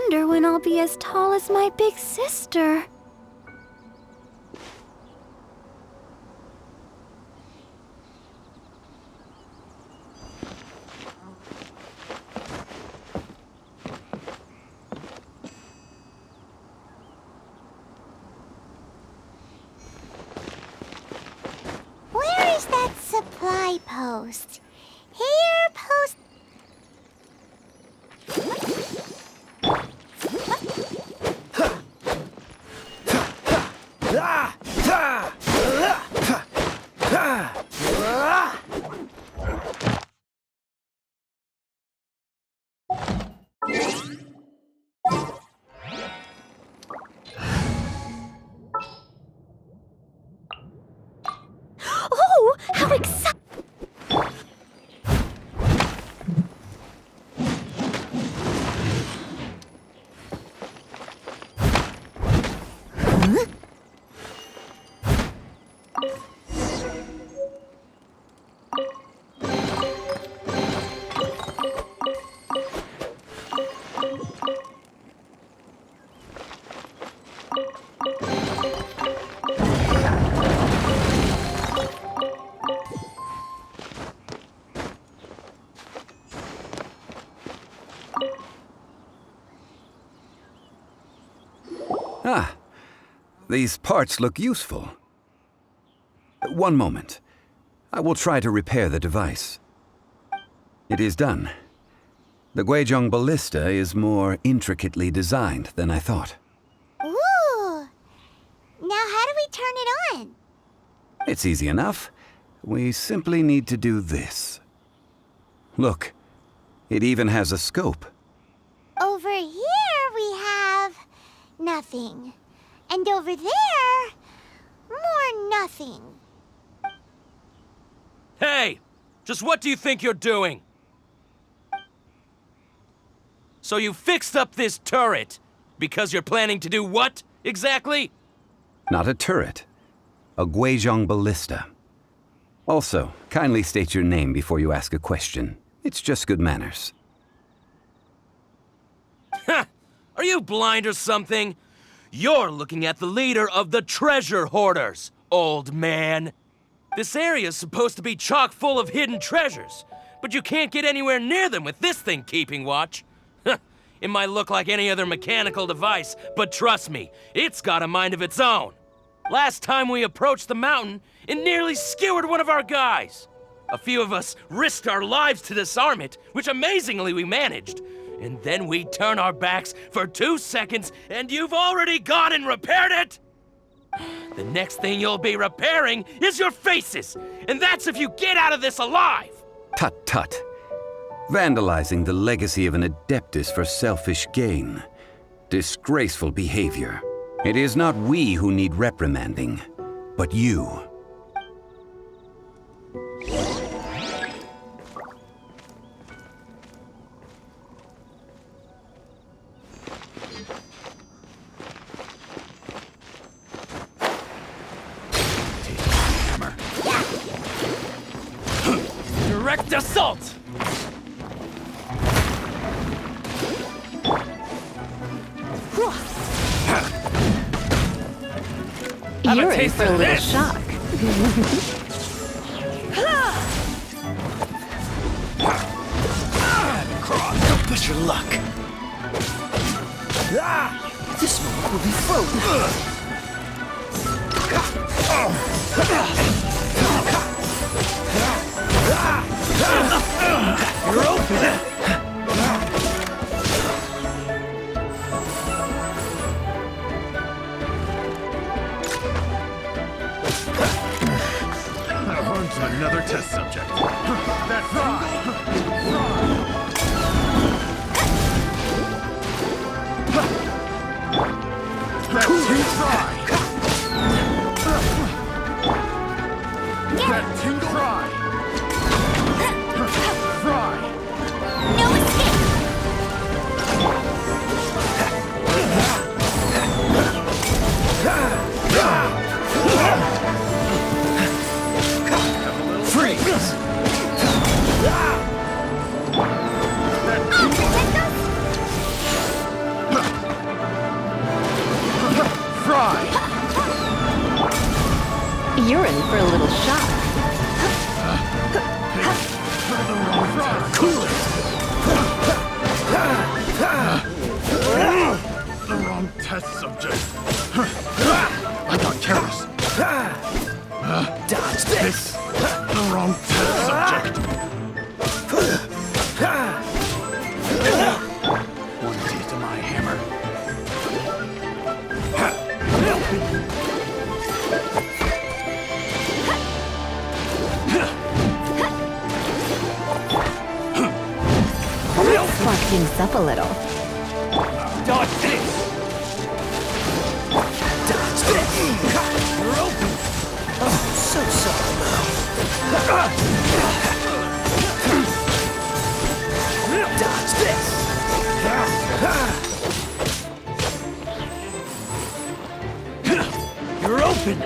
wonder when I'll be as tall as my big sister. Where is that supply post? Here, post. Oh, how exciting! Ah, these parts look useful. One moment. I will try to repair the device. It is done. The Guizhong ballista is more intricately designed than I thought. Ooh! Now how do we turn it on? It's easy enough. We simply need to do this. Look, it even has a scope. Over here we have nothing. And over there, more nothing. Hey! Just what do you think you're doing? So you fixed up this turret because you're planning to do what, exactly? Not a turret. A Guizhong ballista. Also, kindly state your name before you ask a question. It's just good manners. Ha! Are you blind or something? You're looking at the leader of the treasure hoarders, old man. This area's supposed to be chock full of hidden treasures, but you can't get anywhere near them with this thing keeping watch. It might look like any other mechanical device, but trust me, it's got a mind of its own. Last time we approached the mountain, it nearly skewered one of our guys. A few of us risked our lives to disarm it, which amazingly we managed. And then we turn our backs for 2 seconds, and you've already gone and repaired it! The next thing you'll be repairing is your faces, and that's if you get out of this alive! Tut tut. Vandalizing the legacy of an adeptus for selfish gain. Disgraceful behavior. It is not we who need reprimanding, but you. Direct assault! You're in for a little shock. Don't push your luck. This moment will be frozen. You're open. On to another test subject. That's That team fry. That team fry. Fry. No escape! Freeze! That You're in for a little shock. Cool it! The wrong test subject. I got careless. Dodge this! The wrong test subject. One taste of my hammer. Let's spark things up a little. Dodge this! Dodge this! You're open! Oh, so sorry, Mouth. Dodge this! You're open!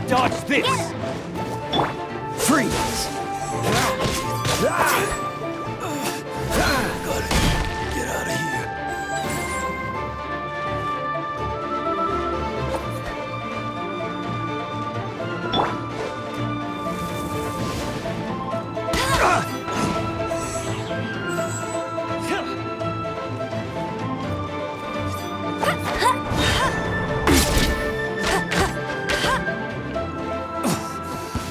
Dodge this! Freeze! Gotta get out of here.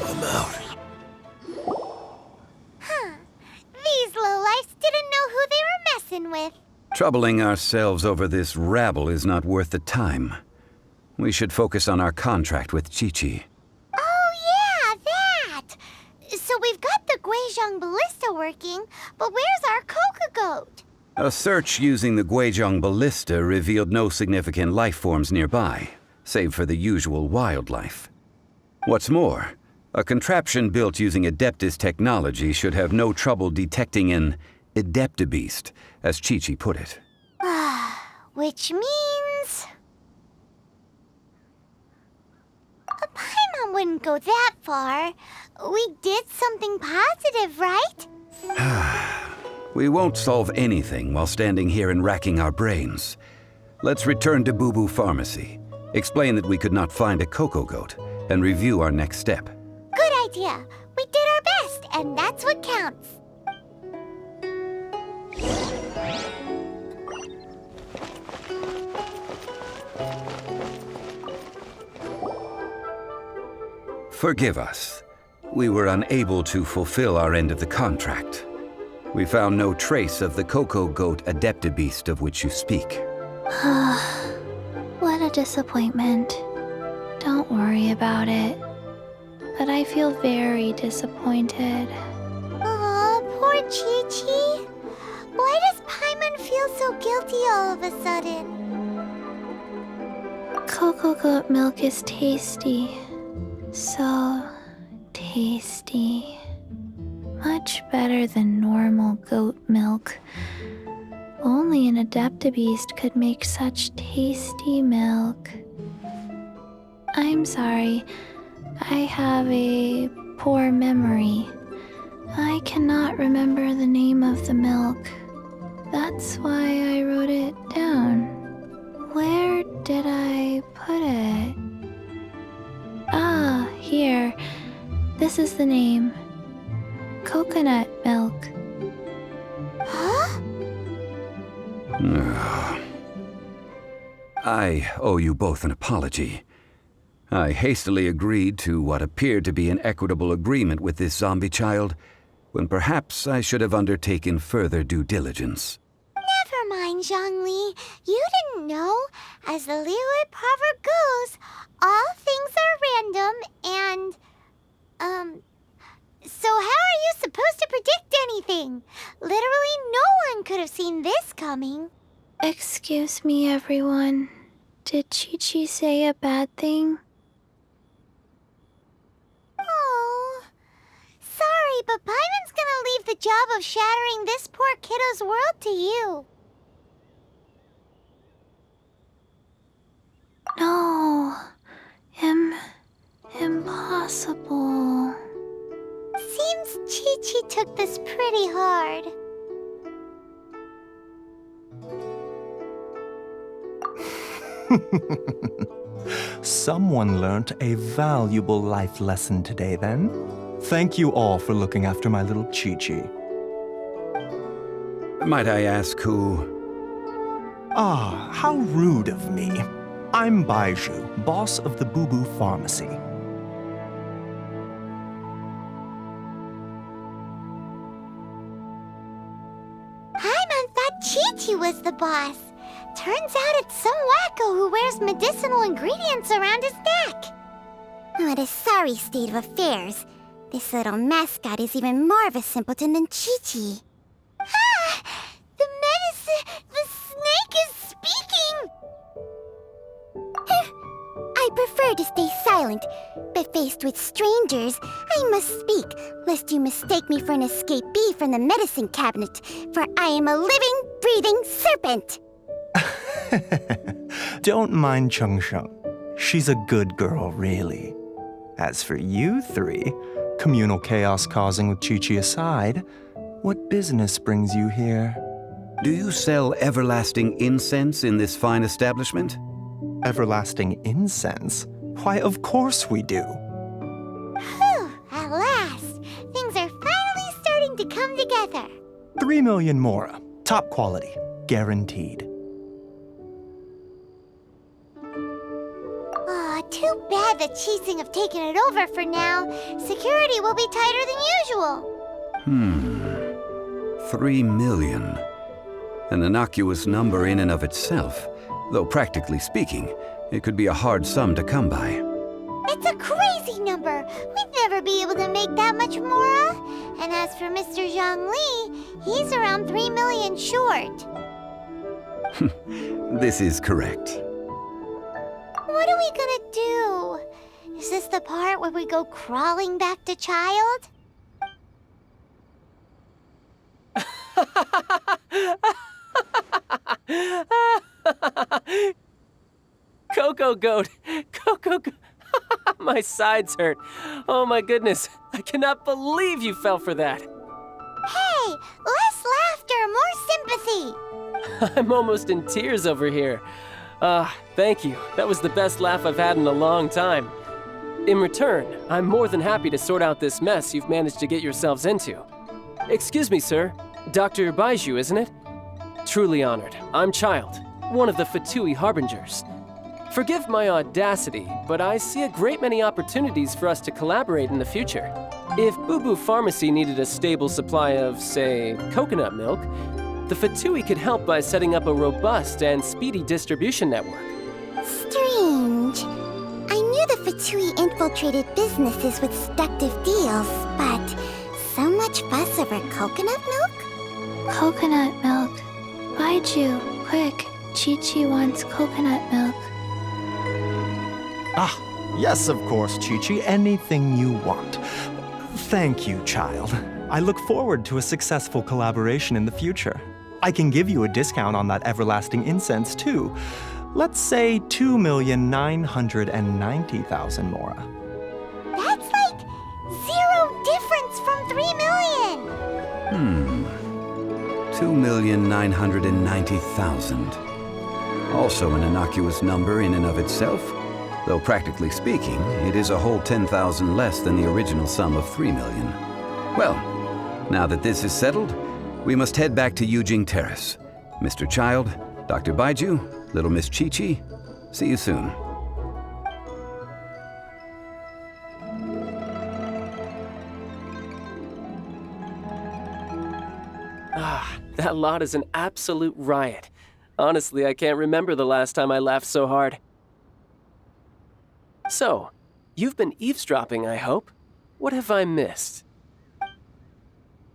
I'm out. These lowlifes didn't know who they were messing with. Troubling ourselves over this rabble is not worth the time. We should focus on our contract with Chi-Chi. Oh, yeah, that! So we've got the Guizhong ballista working, but where's our coco goat? A search using the Guizhong ballista revealed no significant life forms nearby, save for the usual wildlife. What's more, a contraption built using Adeptus technology should have no trouble detecting an Adeptabeast, as Chi-Chi put it. Which means... A Paimon wouldn't go that far. We did something positive, right? We won't solve anything while standing here and racking our brains. Let's return to Bubu Pharmacy, explain that we could not find a coco goat, and review our next step. Good idea. We did our best, and that's what counts. Forgive us. We were unable to fulfill our end of the contract. We found no trace of the coco goat Adeptabeast of which you speak. What a disappointment. Don't worry about it. But I feel very disappointed. Aw, poor Chi-Chi. Why does Paimon feel so guilty all of a sudden? Coco goat milk is tasty. So tasty. Much better than normal goat milk. Only an Adeptabeast could make such tasty milk. I'm sorry. I have a poor memory. I cannot remember the name of the milk. That's why I wrote it down. Where did I put it? Ah, here. This is the name. Coconut milk. Huh? I owe you both an apology. I hastily agreed to what appeared to be an equitable agreement with this zombie child, when perhaps I should have undertaken further due diligence. Never mind, Zhongli. You didn't know. As the Liyue proverb goes, all things are random and... So how are you supposed to predict anything? Literally no one could have seen this coming. Excuse me, everyone. Did Chi-Chi say a bad thing? Oh, sorry, but Paimon's gonna leave the job of shattering this poor kiddo's world to you. No. Impossible. Seems Chi-Chi took this pretty hard. Someone learnt a valuable life lesson today, then. Thank you all for looking after my little Chi-Chi. Might I ask who? Ah, how rude of me. I'm Baiju, boss of the Bubu Pharmacy. Paimon thought Chi-Chi was the boss. Turns out it's some wacko who wears medicinal ingredients around his neck. What a sorry state of affairs. This little mascot is even more of a simpleton than Chi-Chi. Ah! The snake is speaking! I prefer to stay silent, but faced with strangers, I must speak, lest you mistake me for an escapee from the medicine cabinet, for I am a living, breathing serpent! Don't mind Chung Sheng. She's a good girl, really. As for you three, communal chaos causing with Chi-Chi aside, what business brings you here? Do you sell everlasting incense in this fine establishment? Everlasting incense? Why, of course we do. Whew, at last! Things are finally starting to come together. 3 million mora. Top quality. Guaranteed. Aw, too bad the Chising have taken it over for now. Security will be tighter than usual. 3 million. An innocuous number in and of itself, though practically speaking, it could be a hard sum to come by. It's a crazy number. We'd never be able to make that much mora. And as for Mr. Zhongli, he's around 3 million short. This is correct. What are we gonna do? Is this the part where we go crawling back to Childe? Coco goat! Coco goat! My sides hurt. Oh my goodness. I cannot believe you fell for that. Hey, less laughter, more sympathy. I'm almost in tears over here. Thank you. That was the best laugh I've had in a long time. In return, I'm more than happy to sort out this mess you've managed to get yourselves into. Excuse me, sir. Dr. Baiju, isn't it? Truly honored. I'm Childe, one of the Fatui Harbingers. Forgive my audacity, but I see a great many opportunities for us to collaborate in the future. If Bubu Pharmacy needed a stable supply of, say, coconut milk, the Fatui could help by setting up a robust and speedy distribution network. Strange. I knew the Fatui infiltrated businesses with seductive deals, but so much fuss over coconut milk? Coconut milk. Baiju, quick. Chi-Chi wants coconut milk. Ah, yes, of course, Chi-Chi. Anything you want. Thank you, child. I look forward to a successful collaboration in the future. I can give you a discount on that everlasting incense, too. Let's say 2,990,000 mora. That's like 0 difference from 3 million. 2,990,000. Also an innocuous number in and of itself, though practically speaking, it is a whole 10,000 less than the original sum of 3 million. Well, now that this is settled, we must head back to Yujing Terrace. Mr. Childe, Dr. Baiju, little Miss Chi-Chi, see you soon. That lot is an absolute riot. Honestly, I can't remember the last time I laughed so hard. So, you've been eavesdropping, I hope? What have I missed?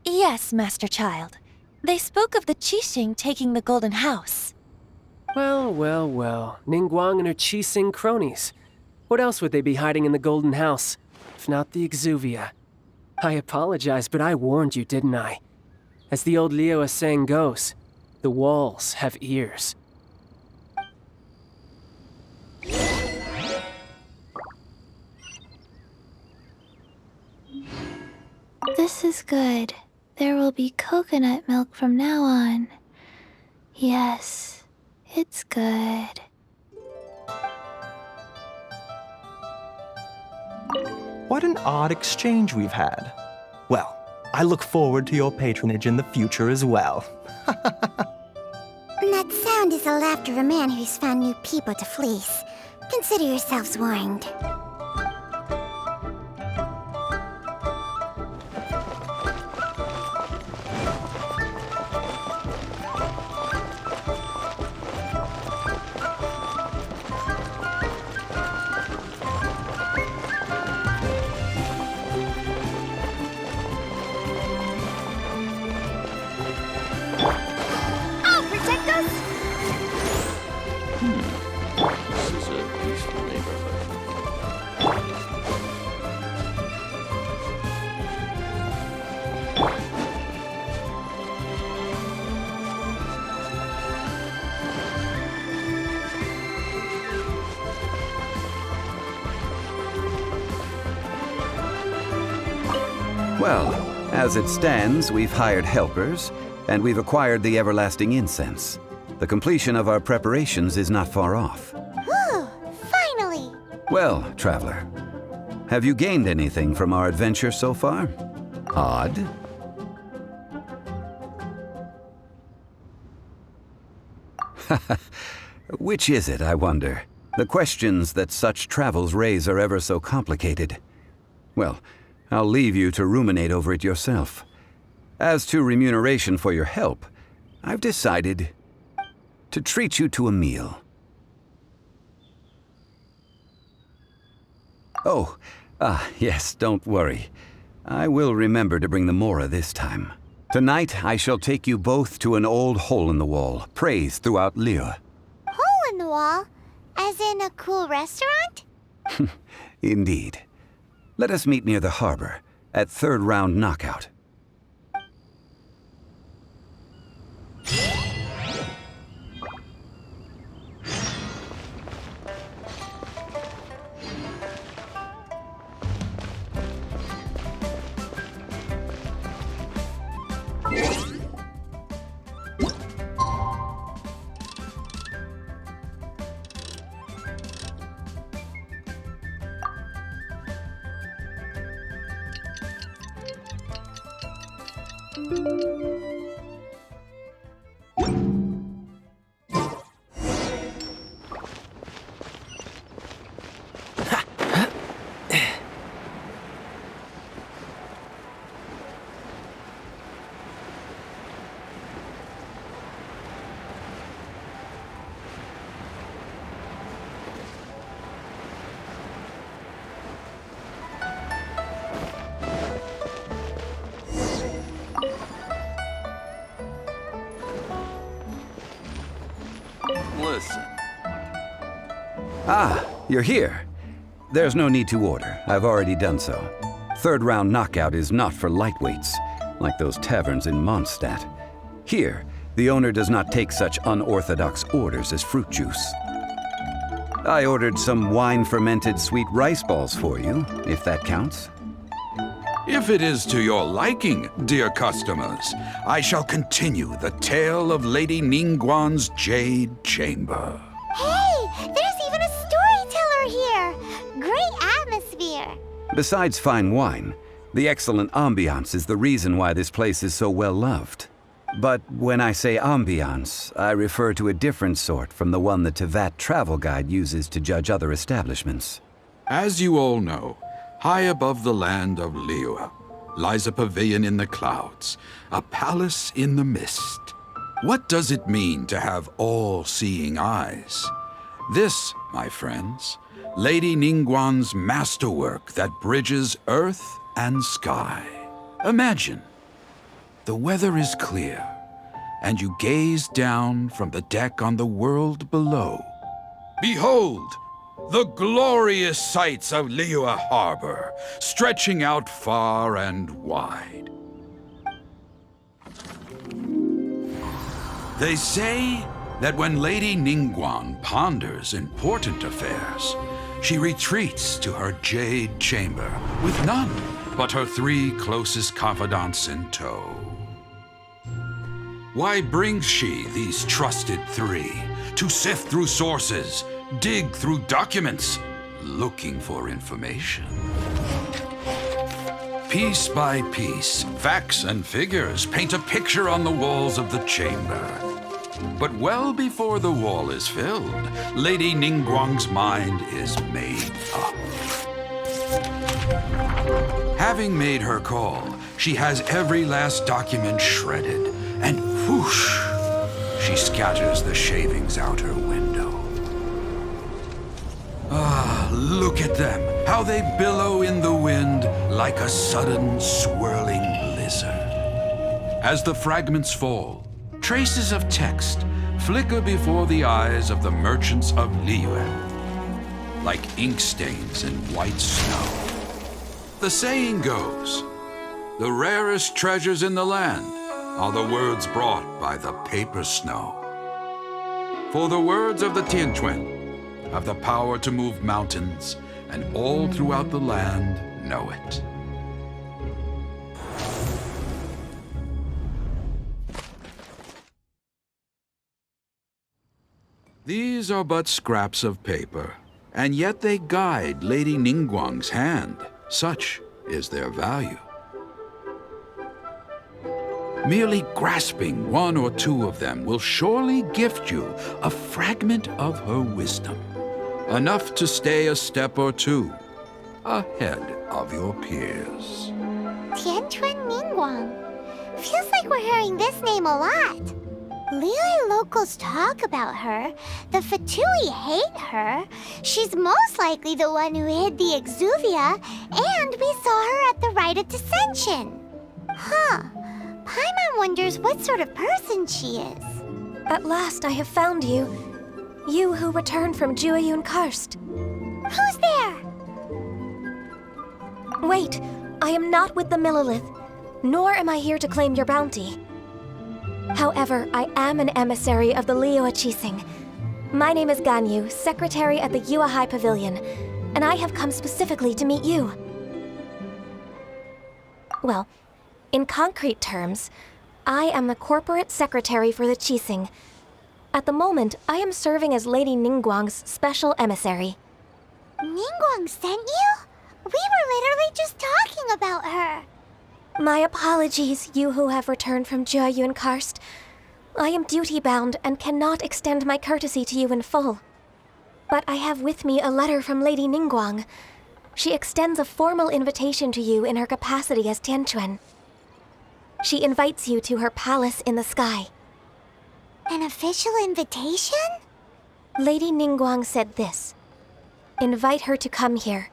Yes, Master Childe. They spoke of the Qixing taking the Golden House. Well, well, well. Ningguang and her Qixing cronies. What else would they be hiding in the Golden House, if not the Exuvia? I apologize, but I warned you, didn't I? As the old Liu saying goes, the walls have ears. This is good. There will be coconut milk from now on. Yes, it's good. What an odd exchange we've had. Well, I look forward to your patronage in the future as well. That sound is the laughter of a man who's found new people to fleece. Consider yourselves warned. I'll protect us! This is a peaceful neighborhood. Well, as it stands, we've hired helpers, and we've acquired the everlasting incense. The completion of our preparations is not far off. Whew, finally! Well, traveler, have you gained anything from our adventure so far? Odd? Which is it, I wonder? The questions that such travels raise are ever so complicated. Well, I'll leave you to ruminate over it yourself. As to remuneration for your help, I've decided to treat you to a meal. Oh, yes, don't worry. I will remember to bring the Mora this time. Tonight, I shall take you both to an old hole in the wall, praised throughout Liyue. Hole in the wall? As in a cool restaurant? Indeed. Let us meet near the harbor, at third round knockout. Listen. Ah, you're here. There's no need to order. I've already done so. Third round knockout is not for lightweights, like those taverns in Mondstadt. Here, the owner does not take such unorthodox orders as fruit juice. I ordered some wine-fermented sweet rice balls for you, if that counts. If it is to your liking, dear customers, I shall continue the tale of Lady Ningguang's Jade Chamber. Hey, there's even a storyteller here! Great atmosphere! Besides fine wine, the excellent ambiance is the reason why this place is so well loved. But when I say ambiance, I refer to a different sort from the one the Tevat travel guide uses to judge other establishments. As you all know, high above the land of Liyue lies a pavilion in the clouds, a palace in the mist. What does it mean to have all-seeing eyes? This, my friends, Lady Ningguang's masterwork that bridges earth and sky. Imagine, the weather is clear, and you gaze down from the deck on the world below. Behold, the glorious sights of Liyue Harbor, stretching out far and wide. They say that when Lady Ningguang ponders important affairs, she retreats to her Jade Chamber with none but her 3 closest confidants in tow. Why brings she these trusted 3 to sift through sources, dig through documents, looking for information? Piece by piece, facts and figures paint a picture on the walls of the chamber. But well before the wall is filled, Lady Ningguang's mind is made up. Having made her call, she has every last document shredded, and whoosh, she scatters the shavings out her window. Ah, look at them, how they billow in the wind like a sudden swirling blizzard. As the fragments fall, traces of text flicker before the eyes of the merchants of Liyue, like ink stains in white snow. The saying goes, the rarest treasures in the land are the words brought by the paper snow. For the words of the Tianquan have the power to move mountains, and all throughout the land know it. These are but scraps of paper, and yet they guide Lady Ningguang's hand. Such is their value. Merely grasping one or two of them will surely gift you a fragment of her wisdom, enough to stay a step or two ahead of your peers. Tianquan Ningguang. Feels like we're hearing this name a lot. Liyue locals talk about her. The Fatui hate her. She's most likely the one who hid the exuvia, and we saw her at the Rite of Dissension. Huh. Paimon wonders what sort of person she is. At last I have found you. You who returned from Jueyun Karst. Who's there? Wait, I am not with the Millelith, nor am I here to claim your bounty. However, I am an emissary of the Liyue Qixing. My name is Ganyu, secretary at the Yuehai Pavilion, and I have come specifically to meet you. Well, in concrete terms, I am the corporate secretary for the Qixing. At the moment, I am serving as Lady Ningguang's special emissary. Ningguang sent you? We were literally just talking about her. My apologies, you who have returned from Jueyun Karst. I am duty-bound and cannot extend my courtesy to you in full. But I have with me a letter from Lady Ningguang. She extends a formal invitation to you in her capacity as Tianquan. She invites you to her palace in the sky. An official invitation? Lady Ningguang said this. Invite her to come here.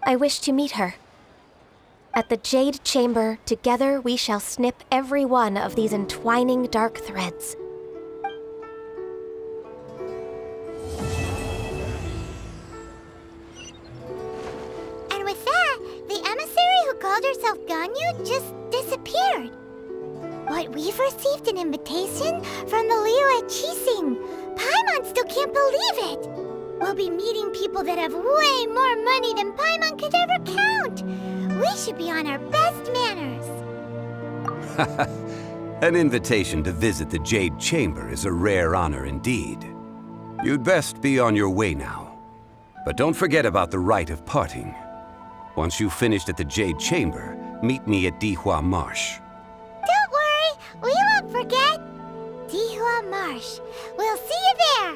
I wish to meet her. At the Jade Chamber, together we shall snip every one of these entwining dark threads. And with that, the emissary who called herself Ganyu just disappeared. But we've received an invitation from the Liyue Qixing. Paimon still can't believe it. We'll be meeting people that have way more money than Paimon could ever count. We should be on our best manners. An invitation to visit the Jade Chamber is a rare honor indeed. You'd best be on your way now. But don't forget about the rite of parting. Once you've finished at the Jade Chamber, meet me at Dihua Marsh. Don't worry, we won't forget. Dihua Marsh. We'll see you there.